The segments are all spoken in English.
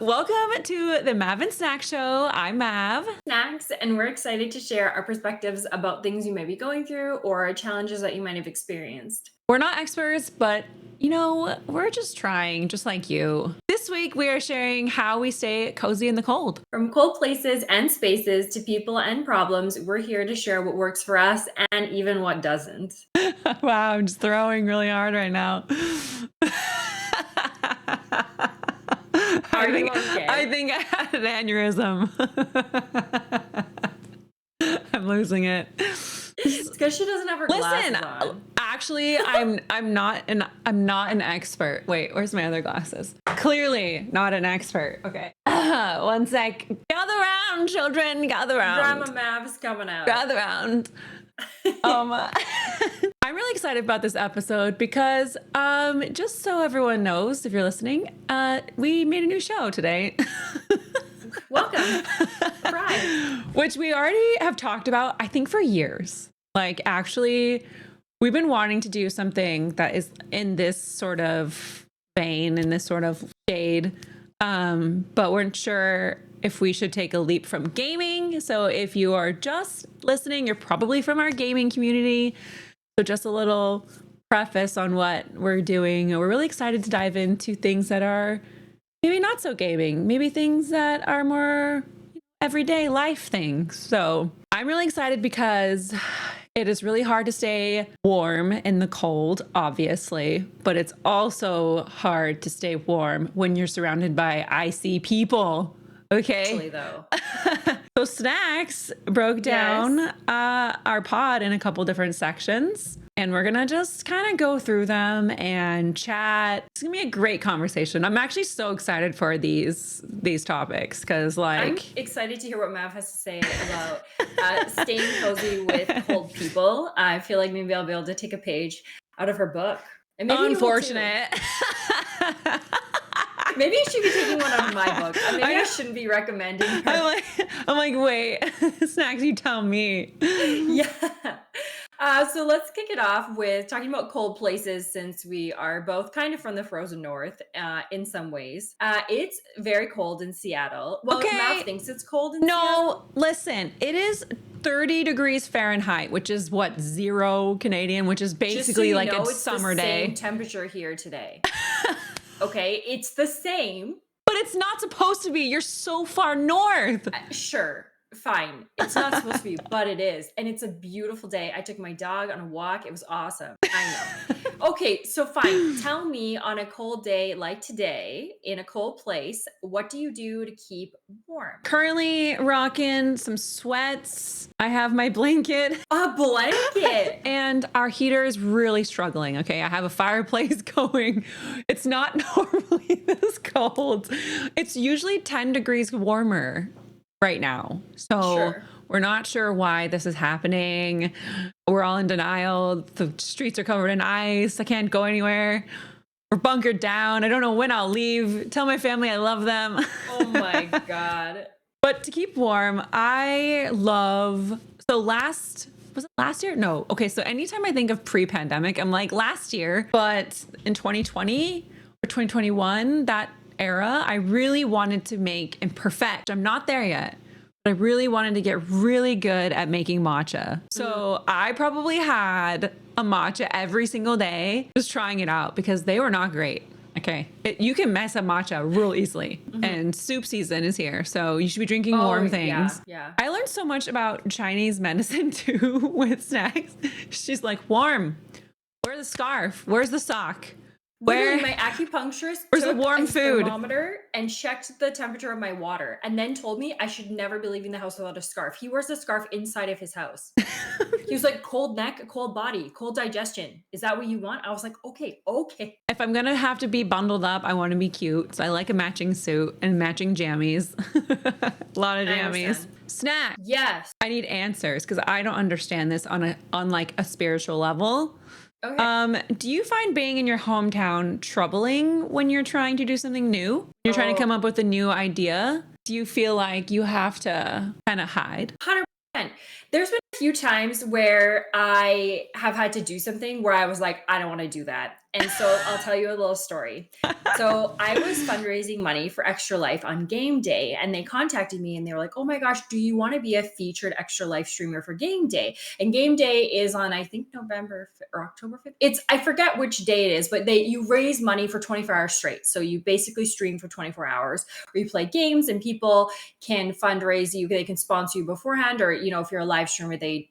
Welcome to the Mav and Snacks show. I'm Mav. Snacks, and we're excited to share our perspectives about things you may be going through or challenges that you might have experienced. We're not experts, but we're just trying, just like you. This week, we are sharing how we stay cozy in the cold. From cold places and spaces to people and problems, we're here to share what works for us and even what doesn't. Wow, I'm just throwing really hard right now. Are you okay? I think I had an aneurysm. I'm losing it. It's because she doesn't have her glasses on. Actually, I'm not an expert. Wait, where's my other glasses? Clearly not an expert. Okay. One sec. Gather round, children. Gather round. Grandma Mav's coming out. Gather round. I'm really excited about this episode because just so everyone knows, if you're listening, we made a new show today. Welcome. Surprise. Which we already have talked about, I think, for years. Like, actually, we've been wanting to do something that is in this sort of vein, in this sort of shade, but weren't sure if we should take a leap from gaming. So if you are just listening, you're probably from our gaming community. So just a little preface on what we're doing. We're really excited to dive into things that are maybe not so gaming, maybe things that are more everyday life things. So I'm really excited because it is really hard to stay warm in the cold, obviously, but it's also hard to stay warm when you're surrounded by icy people. Okay. Actually, though. So Snacks broke down our pod in a couple different sections, and we're gonna just kind of go through them and chat. It's gonna be a great conversation. I'm actually so excited for these topics because, I'm excited to hear what Mav has to say about staying cozy with cold people. I feel like maybe I'll be able to take a page out of her book. And maybe unfortunate. Maybe you should be taking one out of my book. Maybe I shouldn't be recommending her. I'm like, wait, Snacks, you tell me. Yeah. So let's kick it off with talking about cold places, since we are both kind of from the frozen north in some ways. It's very cold in Seattle. Well, okay. Mav thinks it's cold in Seattle. No, listen, it is 30 degrees Fahrenheit, which is what, 0 Canadian, which is basically like a summer day. It's the same temperature here today. Okay, it's the same. But it's not supposed to be. You're so far north. Sure, fine. It's not supposed to be, but it is. And it's a beautiful day. I took my dog on a walk. It was awesome. I know. Okay, so fine. Tell me, on a cold day like today, in a cold place, what do you do to keep warm? Currently rocking some sweats. I have my blanket. A blanket! And our heater is really struggling. Okay, I have a fireplace going. It's not normally this cold. It's usually 10 degrees warmer right now. So Sure. We're not sure why this is happening. We're all in denial. The streets are covered in ice. I can't go anywhere. We're bunkered down. I don't know when I'll leave. Tell my family I love them. Oh my God. But to keep warm, I love... So was it last year? No. Okay, so anytime I think of pre-pandemic, I'm like, last year. But in 2020 or 2021, that era, I really wanted to make and perfect. I'm not there yet. I really wanted to get really good at making matcha. So I probably had a matcha every single day, just trying it out because they were not great. Okay. You can mess up matcha real easily. And soup season is here. So you should be drinking warm things. Yeah. I learned so much about Chinese medicine too with Snacks. She's like, warm. Where's the scarf? Where's the sock? Literally, my acupuncturist where's took the warm a food? thermometer and checked the temperature of my water, and then told me I should never be leaving the house without a scarf. He wears a scarf inside of his house. He was like, cold neck, cold body, cold digestion. Is that what you want? I was like, okay. If I'm gonna have to be bundled up, I want to be cute. So I like a matching suit and matching jammies. A lot of jammies. Snack. Yes. I need answers because I don't understand this on like a spiritual level. Okay. Do you find being in your hometown troubling when you're trying to do something new? You're trying to come up with a new idea. Do you feel like you have to kind of hide? 100%. There's been a few times where I have had to do something where I was like, I don't want to do that. And so I'll tell you a little story. So I was fundraising money for Extra Life on game day, and they contacted me and they were like, oh my gosh, do you want to be a featured Extra Life streamer for game day? And game day is on, I think, November or October 5th. I forget which day it is, but you raise money for 24 hours straight. So you basically stream for 24 hours or you play games and people can fundraise you. They can sponsor you beforehand, or, if you're a live streamer, they,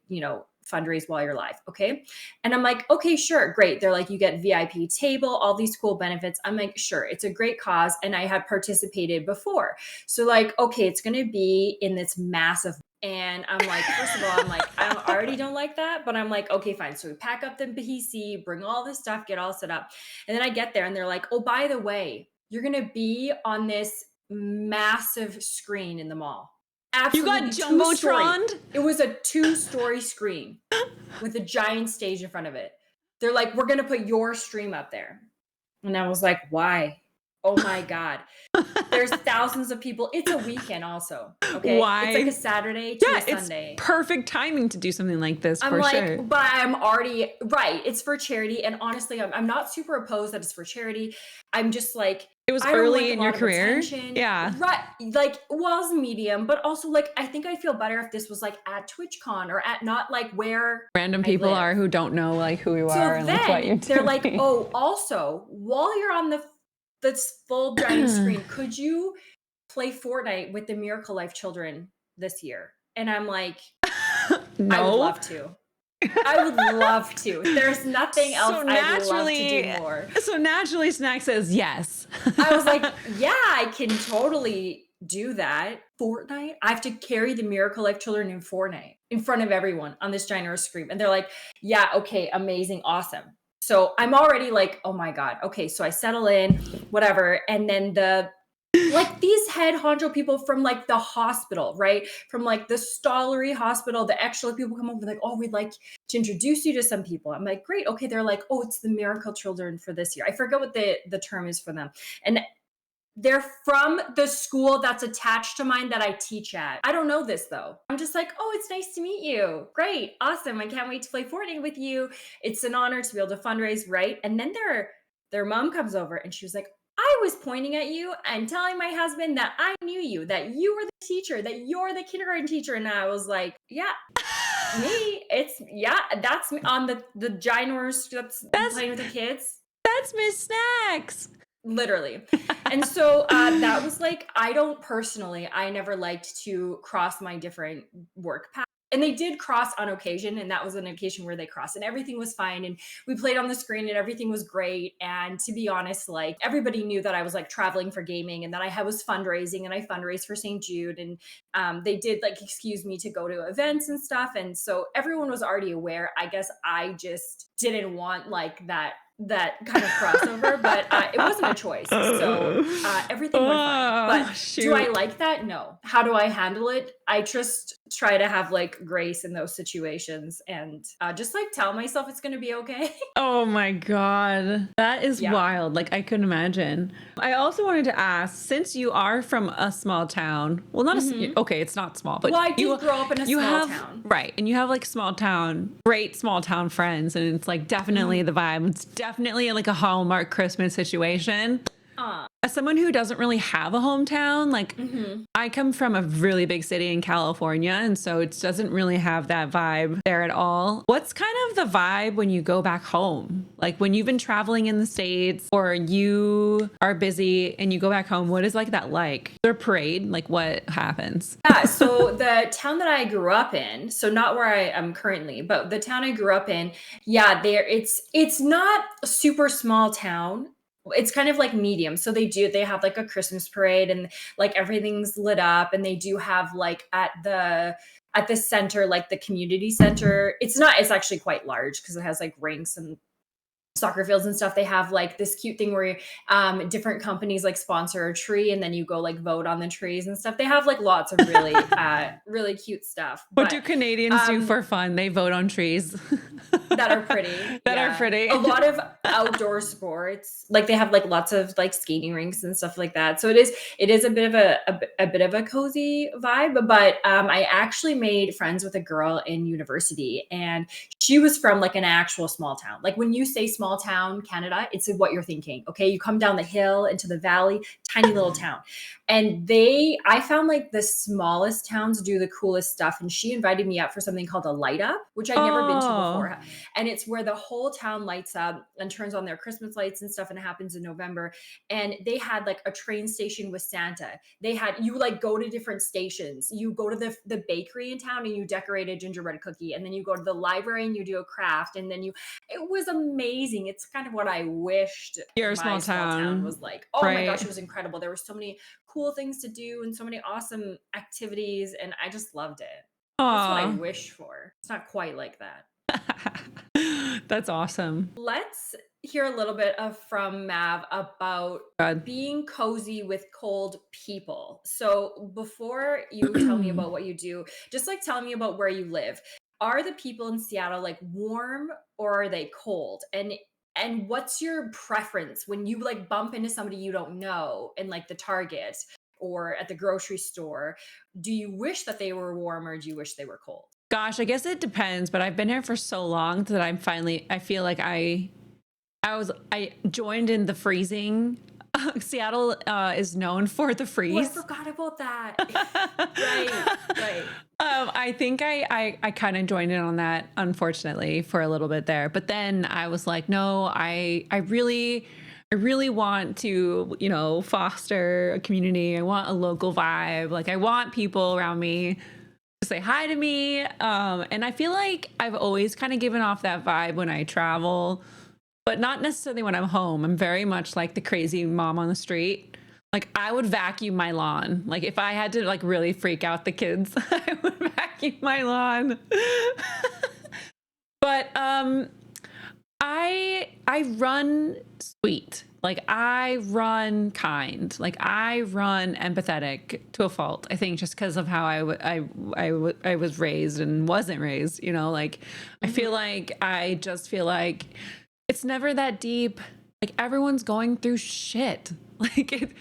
fundraise while you're live. Okay. And I'm like, okay, sure. Great. They're like, you get VIP table, all these cool benefits. I'm like, sure. It's a great cause. And I had participated before. So like, okay, it's going to be in this massive. And I'm like, first of all, I'm like, I already don't like that, but I'm like, okay, fine. So we pack up the PC, bring all this stuff, get all set up. And then I get there and they're like, oh, by the way, you're going to be on this massive screen in the mall. Absolutely. You got jumbotroned? It was a 2-story screen with a giant stage in front of it. They're like, we're going to put your stream up there. And I was like, why? Oh my God. There's thousands of people. It's a weekend also. Okay. Why? It's like a Saturday to a Sunday. It's perfect timing to do something like this. I'm for like, sure. but I'm already right. It's for charity. And honestly, I'm not super opposed that it's for charity. I'm just like, it was early in your career. Yeah. Right. Like, well, it's medium, but also like, I think I feel better if this was like at TwitchCon or at not like where random people are who don't know like who you are and like what you're doing. They're like, oh, also while you're on this full giant screen, could you play Fortnite with the Miracle Life children this year? And I'm like, no. I would love to. I would love to. There's nothing else I'd love to do more. So naturally, Snack says yes. I was like, yeah, I can totally do that. Fortnite? I have to carry the Miracle Life children in Fortnite in front of everyone on this ginormous screen. And they're like, yeah, okay, amazing, awesome. So I'm already like, oh my God. Okay, so I settle in, whatever. And then these head honcho people from like the hospital, right? From like the Stollery Hospital, the Extra people come over like, oh, we'd like to introduce you to some people. I'm like, great. Okay. They're like, oh, it's the Miracle Children for this year. I forget what the term is for them. And they're from the school that's attached to mine that I teach at. I don't know this though. I'm just like, oh, it's nice to meet you. Great. Awesome. I can't wait to play Fortnite with you. It's an honor to be able to fundraise, right? And then their mom comes over and she was like, I was pointing at you and telling my husband that I knew you, that you were the teacher, that you're the kindergarten teacher. And I was like, yeah, me. That's me on the ginormous that's playing with the kids. That's Miss Snacks. Literally. And so that was like, I never liked to cross my different work paths. And they did cross on occasion, and that was an occasion where they crossed, and everything was fine. And we played on the screen, and everything was great. And to be honest, like everybody knew that I was like traveling for gaming, and that I was fundraising, and I fundraised for St. Jude, and they did like excuse me to go to events and stuff. And so everyone was already aware. I guess I just didn't want like that kind of crossover, but it wasn't a choice. So everything went fine. But shoot. Do I like that? No. How do I handle it? I just try to have like grace in those situations and just like tell myself it's going to be okay. Oh my God. That is wild. Like I couldn't imagine. I also wanted to ask, since you are from a small town, well, not okay, it's not small, but I did grow up in a small town. Right. And you have like great small town friends. And it's like definitely the vibe. It's definitely like a Hallmark Christmas situation. As someone who doesn't really have a hometown, like I come from a really big city in California, and so it doesn't really have that vibe there at all. What's kind of the vibe when you go back home? Like when you've been traveling in the States or you are busy and you go back home, what is like that like? Their parade, like what happens? Yeah, so the town that I grew up in, so not where I am currently, but the town I grew up in, it's not a super small town. It's kind of like medium. So they have like a Christmas parade and like everything's lit up, and they do have like at the center, like the community center. It's actually quite large because it has like rinks and soccer fields and stuff. They have like this cute thing where different companies like sponsor a tree, and then you go like vote on the trees and stuff. They have like lots of really really cute stuff. What do Canadians do for fun? They vote on trees. That are pretty, That are yeah. A pretty. lot of outdoor sports, like, they have, like, lots of, like, skating rinks and stuff like that, so it is a bit of a bit of a cozy vibe, but, I actually made friends with a girl in university, and she was from, like, an actual small town. Like, when you say small town Canada, it's what you're thinking, okay? You come down the hill into the valley, tiny little town, and I found, like, the smallest towns do the coolest stuff, and she invited me up for something called a light up, which I'd never been to Oh, before, and it's where the whole town lights up and turns on their Christmas lights and stuff, and it happens in November. And they had like a train station with Santa. They had you like go to different stations. You go to the bakery in town and you decorate a gingerbread cookie, and then you go to the library and you do a craft, and then you it was amazing. It's kind of what I wished you're a my small small town town, was like. Oh my gosh, right? it was incredible. There were so many cool things to do and so many awesome activities, and I just loved it. That's what I Aw. wish for. It's not quite like that. That's awesome. Let's hear a little bit of from Mav about God. being cozy with cold people. So before you tell me about what you do, just like tell me about where you live. Are the people in Seattle like warm or are they cold? And what's your preference when you like bump into somebody you don't know in like the Target or at the grocery store? Do you wish that they were warm or do you wish they were cold? Gosh, I guess it depends, but I've been here for so long that I feel like I joined in the freezing. Seattle is known for the Oh, I freeze. forgot about that. Right, right. I think I kind of joined in on that, unfortunately, for a little bit there. But then I was like, no, I really want to, foster a community. I want a local vibe. Like I want people around me to say hi to me. And I feel like I've always kind of given off that vibe when I travel, but not necessarily when I'm home. I'm very much like the crazy mom on the street. Like I would vacuum my lawn. Like if I had to like really freak out the kids, I would vacuum my lawn. But I run sweet. Like I run kind. Like I run empathetic to a fault. I think just because of how I was raised and wasn't raised, like I feel Mhm. like I just feel like it's never that deep. Like everyone's going through shit. Like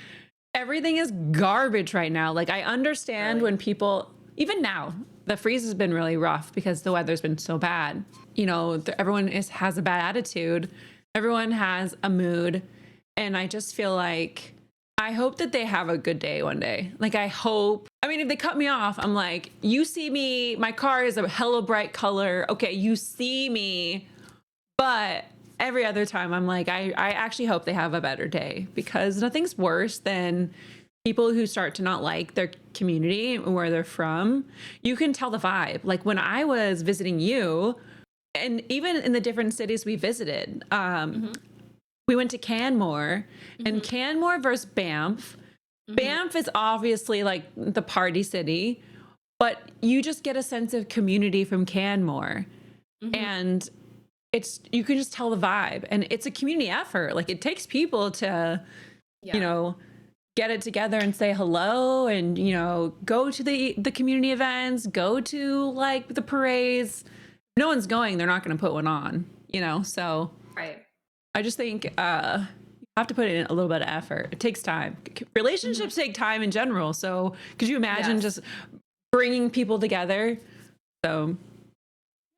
everything is garbage right now. Like I understand Really? when people, even now, the freeze has been really rough because the weather's been so bad. Everyone has a bad attitude. Everyone has a mood. And I just feel like I hope that they have a good day one day. Like I hope, I mean, if they cut me off, I'm like, you see me, my car is a hella bright color. Okay, you see me. But every other time I'm like, I actually hope they have a better day because nothing's worse than people who start to not like their community and where they're from. You can tell the vibe. Like when I was visiting you, and even in the different cities we visited, Mhm. we went to Canmore, and Mhm. Canmore versus Banff. Mhm. Banff is obviously like the party city, but you just get a sense of community from Canmore. Mhm. And you can just tell the vibe, and it's a community effort. Like it takes people to, you Yeah. know, get it together and say hello and, go to the community events, go to like the parades. If no one's going, they're not going to put one on. So Right. I just think you have to put in a little bit of effort. It takes time. Mhm. Relationships take time in general. So could you imagine Yes. just bringing people together? So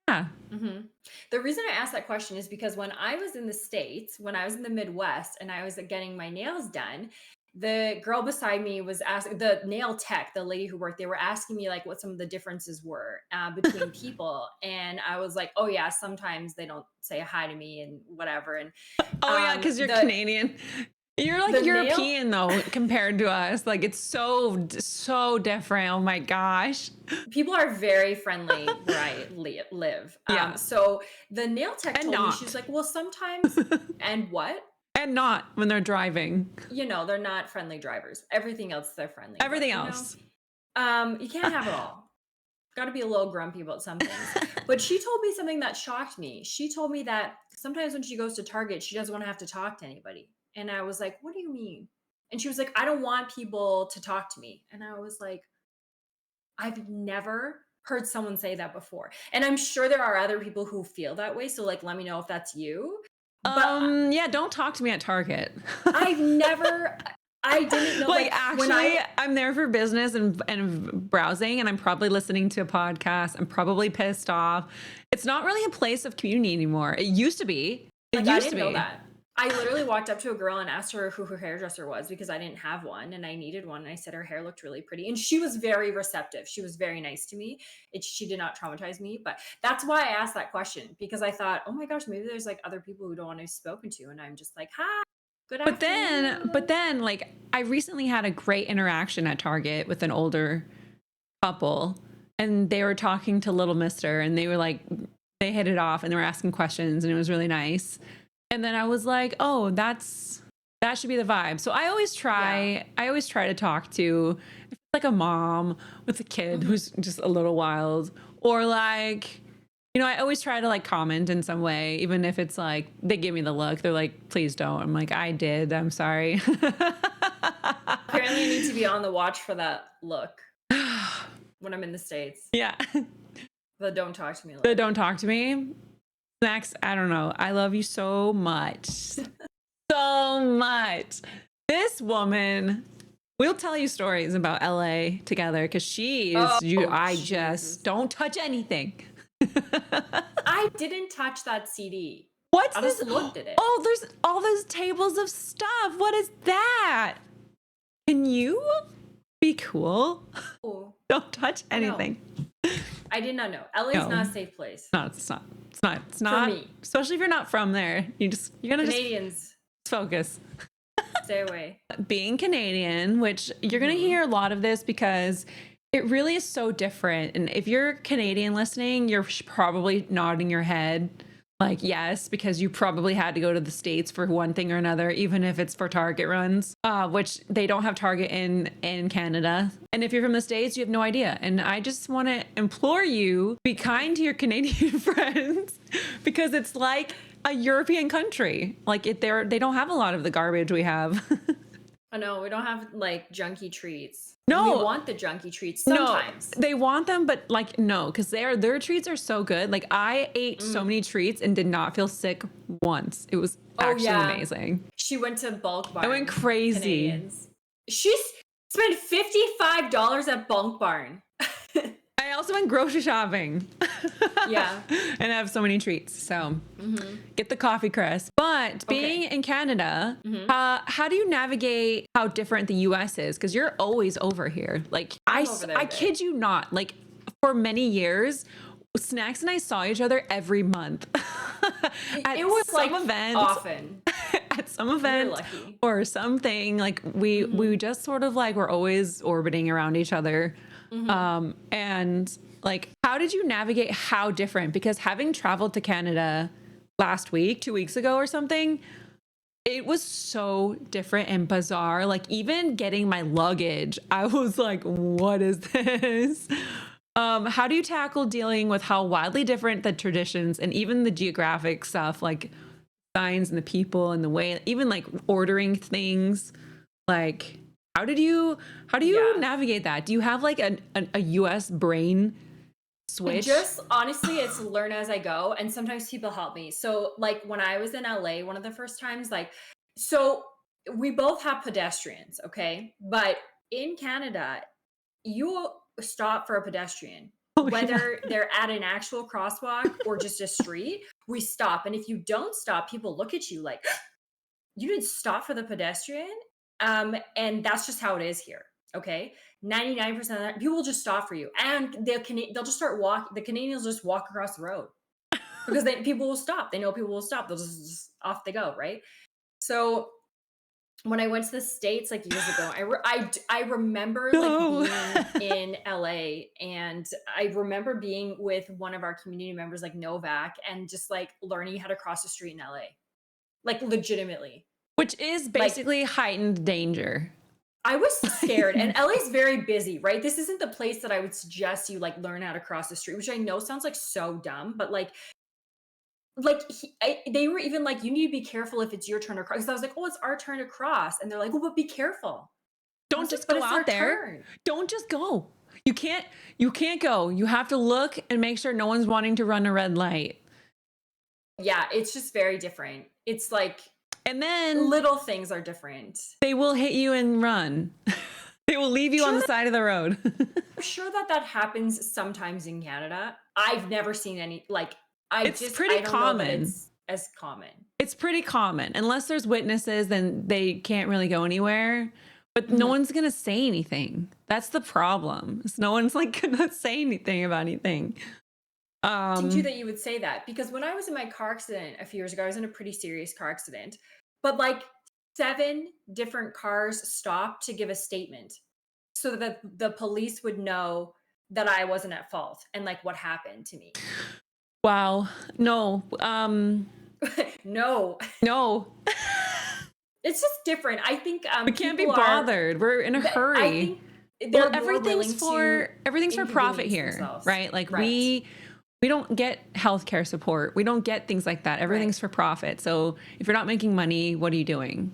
yeah. Mhm. The reason I asked that question is because when I was in the States, when I was in the Midwest and I was getting my nails done, the girl beside me was asking the nail tech, the lady who worked, they were asking me like what some of the differences were between people. And I was like, oh yeah, sometimes they don't say hi to me and whatever. And Oh yeah, because you're the Canadian. You're like the nail European though, compared to us. Like it's so different. Oh my gosh. people are very friendly where I live. Yeah. So the nail tech And told me, she's not. like, well, sometimes, and what? And not when they're driving. They're not friendly drivers. Everything else they're friendly, but Everything else. you can't have it all. Got to be a little grumpy about some things. But she told me something that shocked me. She told me that sometimes when she goes to Target, she doesn't want to have to talk to anybody. And I was like, "What do you mean?" And she was like, "I don't want people to talk to me." And I was like, I've never heard someone say that before. And I'm sure there are other people who feel that way. So like, let me know if that's you. But Yeah, don't talk to me at Target. I've never, I didn't know, Like, like when actually, I'm there for business and browsing, and I'm probably listening to a podcast. I'm probably pissed off. It's not really a place of community anymore. It used to be. It like, I used to didn't know be. that. I literally walked up to a girl and asked her who her hairdresser was because I didn't have one and I needed one. And I said her hair looked really pretty. And she was very receptive. She was very nice to me. She did not traumatize me. But that's why I asked that question, because I thought, oh my gosh, maybe there's like other people who don't want to be spoken to. And I'm just like, hi, good afternoon. But then, like, I recently had a great interaction at Target with an older couple, and they were talking to Little Mister, and they were like, they hit it off, and they were asking questions, and it was really nice. And then I was like, oh, that should be the vibe. So I always try to talk to, if it's like a mom with a kid who's just a little wild, or like, you know, I always try to like comment in some way, even if it's like they give me the look. They're like, please don't. I'm like, I did. I'm sorry. Apparently, I need to be on the watch for that look when I'm in the States. Yeah. The don't talk to me look. The don't talk to me. Snacks, I don't know. I love you so much. So much. This woman, we'll tell you stories about LA together because she is I just don't touch anything. I didn't touch that CD. What's I this? just looked at it. Oh, there's all those tables of stuff. What is that? Can you be cool? Oh, Don't touch anything. I did not know. LA is not a safe place. No, it's not. It's not. For me. Especially if you're not from there. You're gonna Canadians, just focus. stay away. Being Canadian, which you're gonna hear a lot of this because it really is so different. And if you're Canadian listening, you're probably nodding your head like yes, because you probably had to go to the States for one thing or another, even if it's for Target runs, which they don't have Target in Canada. And if you're from the States, you have no idea. And I just want to implore you, be kind to your Canadian friends because it's like a European country. Like they don't have a lot of the garbage we have. I know we don't have like junky treats. No, we want the junky treats sometimes. No, they want them, but like no, because their treats are so good. Like I ate so many treats and did not feel sick once. It was actually amazing. She went to Bulk Barn. I went crazy. Canadians. She spent $55 at Bulk Barn. I also went grocery shopping. Yeah. And I have so many treats. So get the coffee crust. But being in Canada, how do you navigate how different the US is? Because you're always over here. Like I kid you not, like for many years, Snacks and I saw each other every month. It was like events, often. At some event or something. Like we just sort of like we're always orbiting around each other. And like, how did you navigate how different? Because having traveled to Canada last week, 2 weeks ago or something, it was so different and bizarre. Like even getting my luggage, I was like, what is this? How do you tackle dealing with how wildly different the traditions and even the geographic stuff, like signs and the people and the way, even like ordering things, like how do you navigate that? Do you have like a US brain switch? Just honestly, it's learn as I go. And sometimes people help me. So like when I was in LA, one of the first times, like, so we both have pedestrians, okay? But in Canada, you stop for a pedestrian. Whether they're at an actual crosswalk or just a street, we stop. And if you don't stop, people look at you like, you didn't stop for the pedestrian? And that's just how it is here. Okay. 99% of that people will just stop for you and they'll just start walking. The Canadians just walk across the road because people will stop. They know people will stop. They'll just off they go. Right. So when I went to the States like years ago, I remember like being in LA and I remember being with one of our community members like Novak and just like learning how to cross the street in LA, like legitimately. Which is basically like, heightened danger. I was scared and LA's very busy, right? This isn't the place that I would suggest you like learn how to cross the street, which I know sounds like so dumb, but they were even like, you need to be careful if it's your turn to cross. Because I was like, oh, it's our turn to cross. And they're like, well, but be careful. Don't just go out there. Don't just go. You can't go. You have to look and make sure no one's wanting to run a red light. Yeah, it's just very different. It's like And then little things are different. they will hit you and run. They will leave you on the side of the road. I'm sure that that happens sometimes in Canada. I've never seen any, like, It's pretty I don't know that common. it's as common. It's pretty common. Unless there's witnesses, then they can't really go anywhere. But no Mhm. one's gonna say anything. That's the problem. No one's like gonna say anything about anything. Interesting too that you would say that, because when I was in my car accident a few years ago, I was in a pretty serious car accident, but like 7 different cars stopped to give a statement so that the police would know that I wasn't at fault and like what happened to me. Wow. No. No, No. it's just different. I think We can't be people are. bothered. We're in a I hurry. think they're Well, more willing to everything's for profit inconvenience here, themselves. right? Like Right. we don't get healthcare support. We don't get things like that. Everything's for profit. So if you're not making money, what are you doing?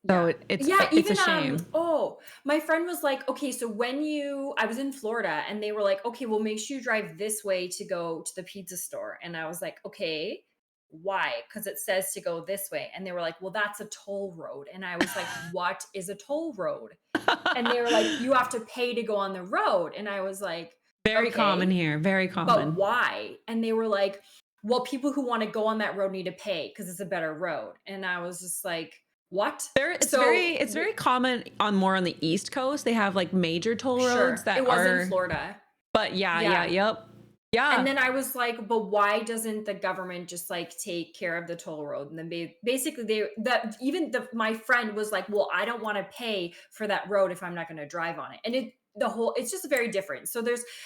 So Yeah. it's Yeah, it's a even shame. oh, my friend was like, "Okay, so when you," I was in Florida and they were like, "Okay, well make sure you drive this way to go to the pizza store." And I was like, "Okay, why?" Cuz it says to go this way. And they were like, "Well, that's a toll road." And I was like, "What is a toll road?" And they were like, "You have to pay to go on the road." And I was like, Very common "Okay, here. Very but common. why?" And they were like, "Well, people who want to go on that road need to pay because it's a better road." And I was just like, "What?" So It's very common on more on the East Coast. They have like major toll roads sure, that it was in are, Florida. but Yeah. yep. And Yeah. then I was like, "But why doesn't the government just like take care of the toll road?" And then basically they that even my friend was like, "Well, I don't want to pay for that road if I'm not going to drive on it." And it's just very different. So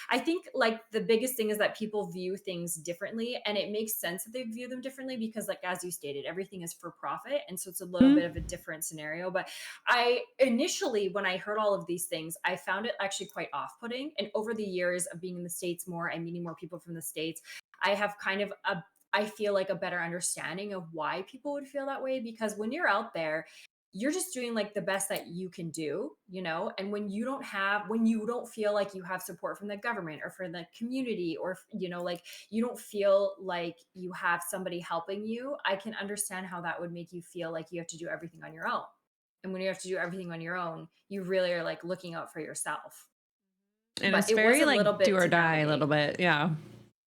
I think like the biggest thing is that people view things differently, and it makes sense that they view them differently because like as you stated, everything is for profit, and so it's a little bit Mhm. of a different scenario. But I initially, when I heard all of these things, I found it actually quite off-putting. And over the years of being in the States more and meeting more people from the States, I have kind of I feel like a better understanding of why people would feel that way, because when you're out there, you're just doing like the best that you can do, you know? And when you don't feel like you have support from the government or for the community, or, you know, like you don't feel like you have somebody helping you, I can understand how that would make you feel like you have to do everything on your own. And when you have to do everything on your own, you really are like looking out for yourself. And But it's it was very a little like do bit or to die a little navigate. bit. Yeah.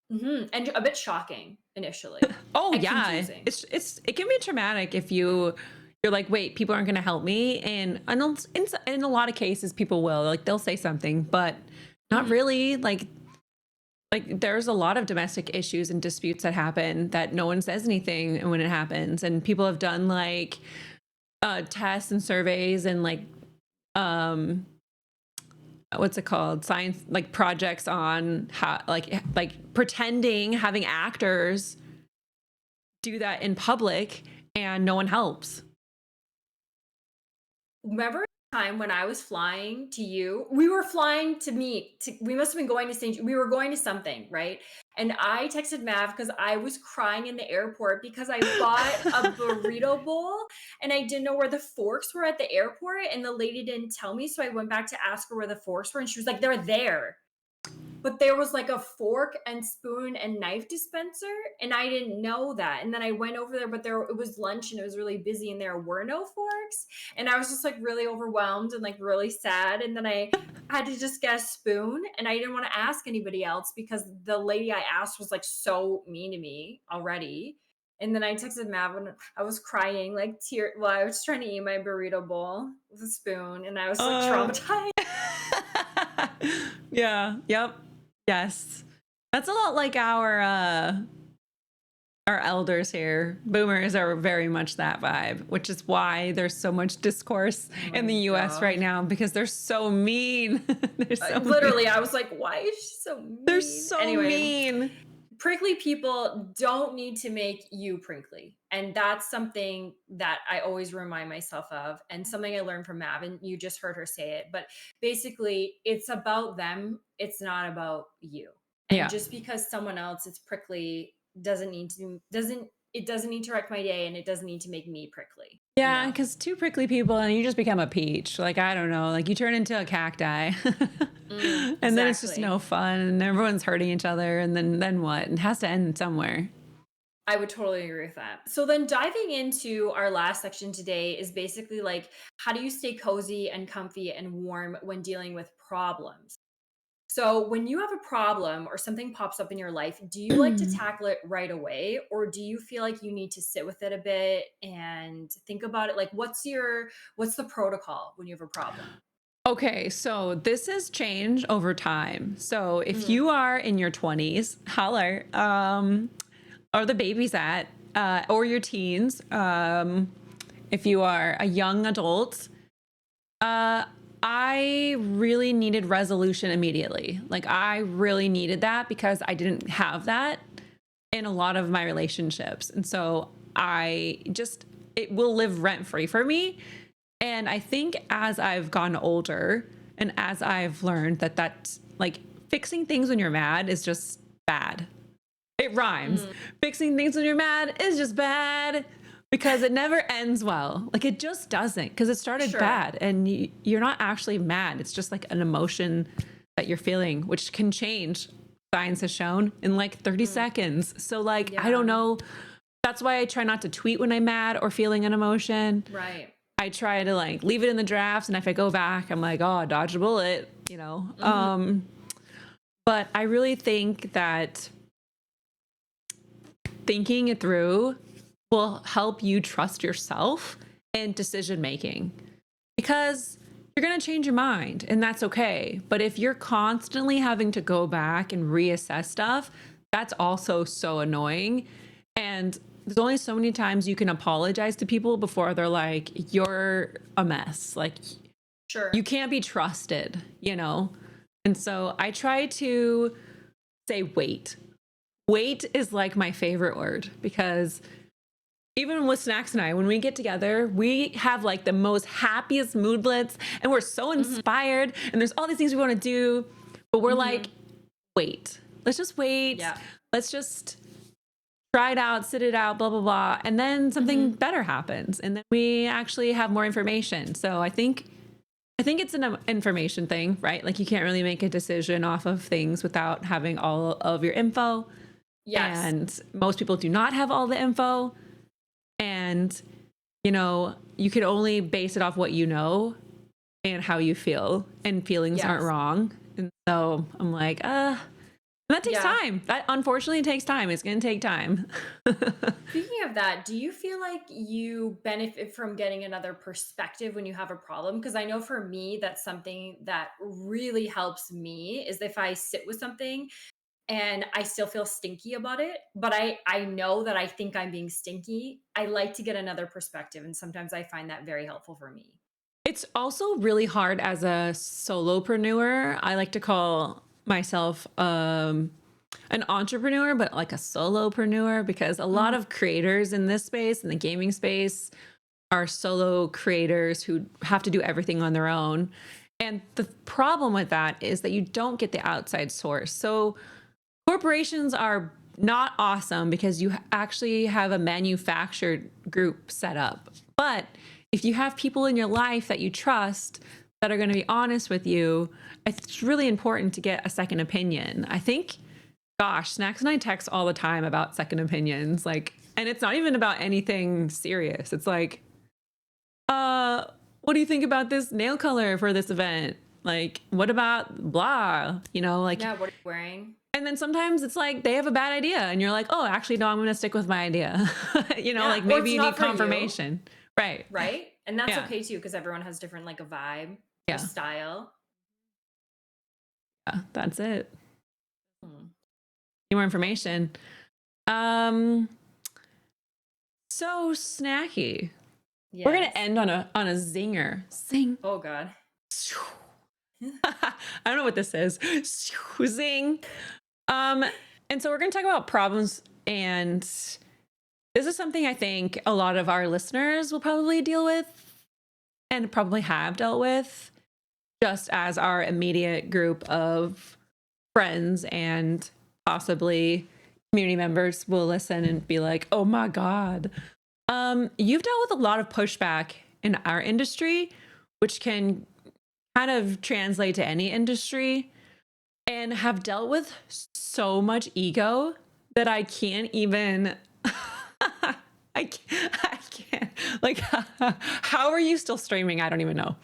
And a bit shocking initially Oh and yeah. confusing. It can be traumatic if you're like, wait, people aren't going to help me. And in a lot of cases, people will, like, they'll say something, but not Mhm. really. Like there's a lot of domestic issues and disputes that happen that no one says anything when it happens. And people have done like tests and surveys and like, um, what's it called? Science, like projects on how, like pretending, having actors do that in public and no one helps. Remember a time when I was flying to you? We were flying to meet. We must have been going to St. We were going to something, right? And I texted Mav because I was crying in the airport because I bought a burrito bowl and I didn't know where the forks were at the airport, and the lady didn't tell me, so I went back to ask her where the forks were, and she was like, "They're there." But there was like a fork and spoon and knife dispenser, and I didn't know that. And then I went over there, but there it was lunch and it was really busy and there were no forks. And I was just like really overwhelmed and like really sad. And then I had to just get a spoon, and I didn't want to ask anybody else because the lady I asked was like so mean to me already. And then I texted Mav and I was crying, like tear. Well, I was trying to eat my burrito bowl with a spoon, and I was like Uh, traumatized. yeah. Yep. Yes. That's a lot like our elders here. Boomers are very much that vibe, which is why there's so much discourse Oh in the my US right gosh. now because they're so mean. they're so mean. Literally, I was like, why is she so They're mean? so Anyway, mean. prickly people don't need to make you prickly. And that's something that I always remind myself of, and something I learned from Mav, and you just heard her say it. But basically, it's about them, it's not about you. And Yeah. just because someone else is prickly doesn't it doesn't need to wreck my day and it doesn't need to make me prickly, you Yeah, know? because two prickly people and you just become a peach. Like, I don't know, like you turn into a cacti. And then it's just no Exactly. fun and everyone's hurting each other. And then what? It has to end somewhere. I would totally agree with that. So then diving into our last section today is basically like, how do you stay cozy and comfy and warm when dealing with problems? So, when you have a problem or something pops up in your life, do you like to tackle it right away or do you feel like you need to sit with it a bit and think about it? Like what's the protocol when you have a problem? Okay, so this has changed over time. So if Mhm. you are in your 20s, holler, or the baby's at, or your teens, if you are a young adult, uh, I really needed resolution immediately. Like I really needed that because I didn't have that in a lot of my relationships. And so it will live rent free for me. And I think as I've gotten older and as I've learned that that's like fixing things when you're mad is just bad. It rhymes. Mhm. Fixing things when you're mad is just bad because it never ends well. Like it just doesn't because it started Sure. bad and you're not actually mad. It's just like an emotion that you're feeling, which can change. Science has shown in like 30 Mm. seconds. So, like, I don't Yeah. know. That's why I try not to tweet when I'm mad or feeling an emotion. Right. I try to like leave it in the drafts. And if I go back, I'm like, oh, dodge a bullet, you know? Mhm. But I really think that thinking it through will help you trust yourself and decision making because you're going to change your mind and that's okay. But if you're constantly having to go back and reassess stuff, that's also so annoying. And there's only so many times you can apologize to people before they're like, you're a mess. Like, you Sure. can't be trusted, you know? And so I try to say, wait. Wait is like my favorite word because even with Snacks and I, when we get together, we have like the most happiest moodlets and we're so Mhm. inspired and there's all these things we want to do, but we're like, Mhm. wait, let's just wait. Yeah. Let's just try it out, sit it out, blah, blah, blah. And then something Mhm. better happens. And then we actually have more information. So I think it's an information thing, right? Like you can't really make a decision off of things without having all of your info. Yes. And most people do not have all the info. And, you can only base it off what you know and how you feel. And feelings aren't Yes. wrong. And so I'm like, and that takes Yeah. time. That unfortunately takes time. It's going to take time. Speaking of that, do you feel like you benefit from getting another perspective when you have a problem? Because I know for me, that's something that really helps me is if I sit with something and I still feel stinky about it, but I know that I think I'm being stinky. I like to get another perspective, and sometimes I find that very helpful for me. It's also really hard as a solopreneur. I like to call myself an entrepreneur, but like a solopreneur, because a lot Mhm. of creators in this space, in the gaming space, are solo creators who have to do everything on their own. And the problem with that is that you don't get the outside source. So corporations are not awesome because you actually have a manufactured group set up. But if you have people in your life that you trust that are going to be honest with you, it's really important to get a second opinion. I think, gosh, Snacks and I text all the time about second opinions. Like, and it's not even about anything serious. It's like, uh, what do you think about this nail color for this event? Like, what about blah? Like, Yeah, what are you wearing? and then sometimes it's like they have a bad idea and you're like, oh, actually, no, I'm going to stick with my idea. Yeah, Like or maybe it's you not need for you, confirmation. Right. right? And that's Yeah. okay too, because everyone has different like a vibe or Yeah. style. Yeah. That's it. Hmm. Need more information. Um, so snacky. We're gonna Yes. end on a zinger. Zing. Oh God. I don't know what this is. Zing. Um, and so we're gonna talk about problems, and this is something I think a lot of our listeners will probably deal with and probably have dealt with just as our immediate group of friends and possibly community members will listen and be like, oh my God. You've dealt with a lot of pushback in our industry, which can kind of translate to any industry, and have dealt with so much ego that I can't even. I can't. Like, how are you still streaming? I don't even know.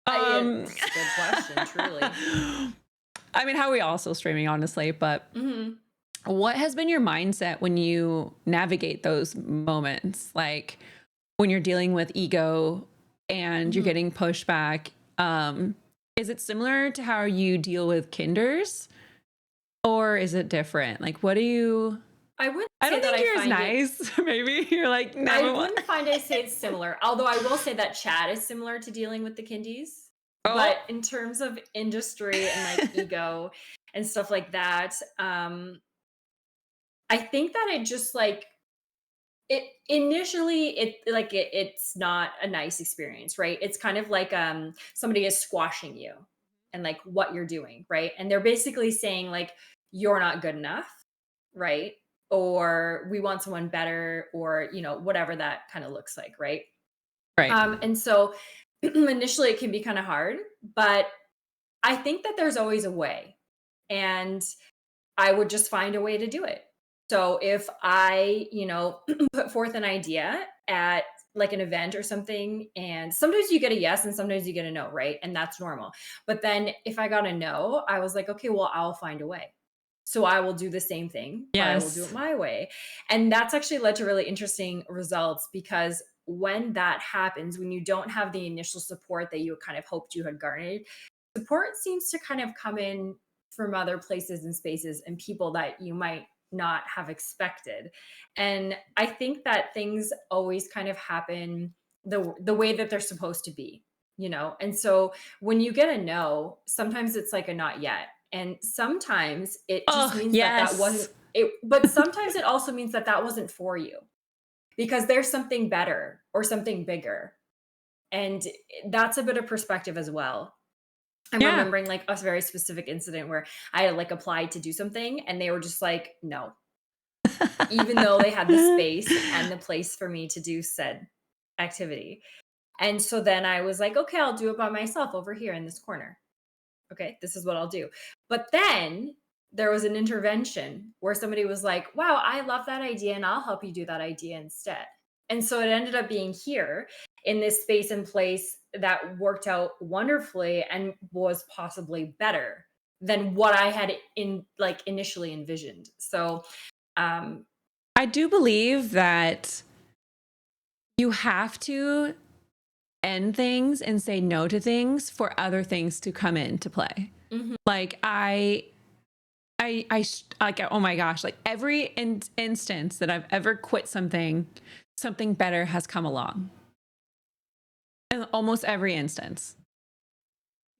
It's a good question, truly. I mean, how are we all still streaming, honestly? But what has been your mindset when you navigate those moments? Like when you're dealing with ego and you're getting pushback. Is it similar to how you deal with kinders, or is it different? Like, what do you? I wouldn't I say don't that think I you're as find it. nice. Maybe you're like, I no. wouldn't find I say it's similar. Although I will say that chat is similar to dealing with the kindies. Oh, But in terms of industry and like ego and stuff like that, I think that it just like it initially it's not a nice experience, right? It's kind of like somebody is squashing you and like what you're doing, right? And they're basically saying like you're not good enough, right? Or we want someone better, or whatever that kind of looks like, right? right. And so initially it can be kind of hard, but I think that there's always a way. And I would just find a way to do it. So if I, put forth an idea at like an event or something, and sometimes you get a yes and sometimes you get a no, right? And that's normal. But then if I got a no, I was like, okay, well, I'll find a way. So I will do the same thing, but I will do it Yes. my way. And that's actually led to really interesting results, because when that happens, when you don't have the initial support that you kind of hoped you had garnered, support seems to kind of come in from other places and spaces and people that you might not have expected. And I think that things always kind of happen the way that they're supposed to be, And so when you get a no, sometimes it's like a not yet. And sometimes it just Oh, means that that wasn't yes. it, but sometimes it also means that that wasn't for you, because there's something better or something bigger. And that's a bit of perspective as well. I'm Yeah. remembering like a very specific incident where I had like applied to do something and they were just like, no, even though they had the space and the place for me to do said activity. And so then I was like, okay, I'll do it by myself over here in this corner. Okay, this is what I'll do. But then there was an intervention where somebody was like, wow, I love that idea and I'll help you do that idea instead. And so it ended up being here in this space and place that worked out wonderfully and was possibly better than what I had initially envisioned. So I do believe that you have to end things and say no to things for other things to come into play. mhm, Like like, oh my gosh, like every instance that I've ever quit something, something better has come along. In almost every instance.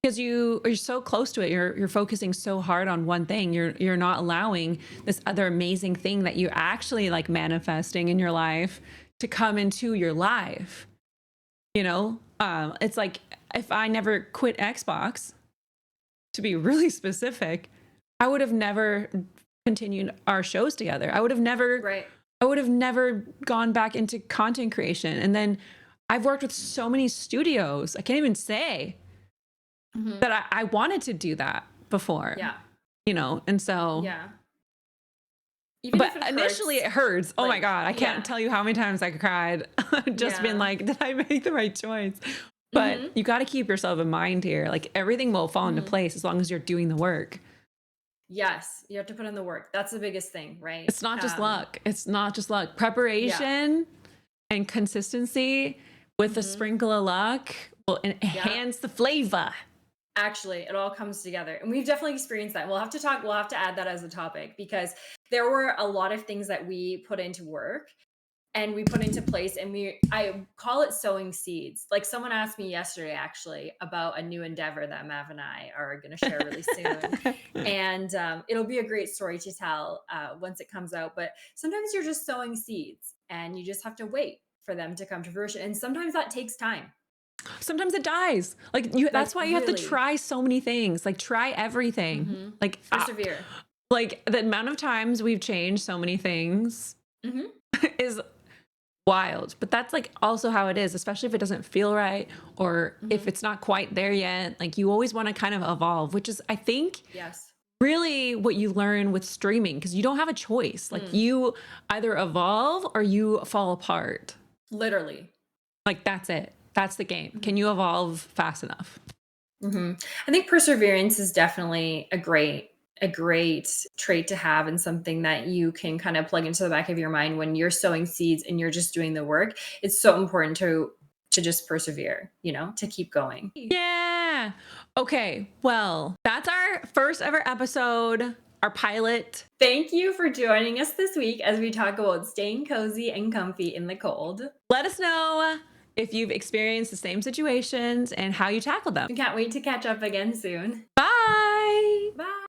Because you're so close to it, you're focusing so hard on one thing. You're not allowing this other amazing thing that you're actually like manifesting in your life to come into your life. It's like if I never quit Xbox, to be really specific, I would have never continued our shows together. I would have right. never gone back into content creation. And then I've worked with so many studios. I can't even say Mhm, that I wanted to do that before, yeah. and so, Yeah. Even but if it initially hurts, it hurts. Oh my like, God. I can't yeah. tell you how many times I cried, just been Yeah. like, did I make the right choice? But Mhm, you got to keep yourself in mind here. Like everything will fall into mhm. place as long as you're doing the work. Yes, you have to put in the work. That's the biggest thing, right? It's not just luck. It's not just luck. Yeah. Preparation and consistency with a Mhm. sprinkle of luck will Yeah. enhance the flavor. Actually, it all comes together. And we've definitely experienced that. We'll have to add that as a topic, because there were a lot of things that we put into work and we put into place, and I call it sowing seeds. Like someone asked me yesterday actually about a new endeavor that Mav and I are going to share really soon. And it'll be a great story to tell once it comes out. But sometimes you're just sowing seeds and you just have to wait for them to come to fruition. And sometimes that takes time. Sometimes it dies. Like Like that's why you have to really. try so many things. Like try everything. Like Persevere. Like the amount of times we've changed so many things Mhm. is wild. But that's like also how it is, especially if it doesn't feel right or if Mhm. it's not quite there yet. Like you always want to kind of evolve, which is, I think, Yes. really what you learn with streaming because you don't have a choice. Like Mm. you either evolve or you fall apart. Literally. Like that's it. That's the game. Can Mhm. you evolve fast enough? Mhm. I think perseverance is definitely a great trait to have and something that you can kind of plug into the back of your mind when you're sowing seeds and you're just doing the work. It's so important to just persevere, to keep going. Yeah. Okay. Well, that's our first ever episode, our pilot. Thank you for joining us this week as we talk about staying cozy and comfy in the cold. Let us know if you've experienced the same situations and how you tackle them. We can't wait to catch up again soon. Bye. Bye.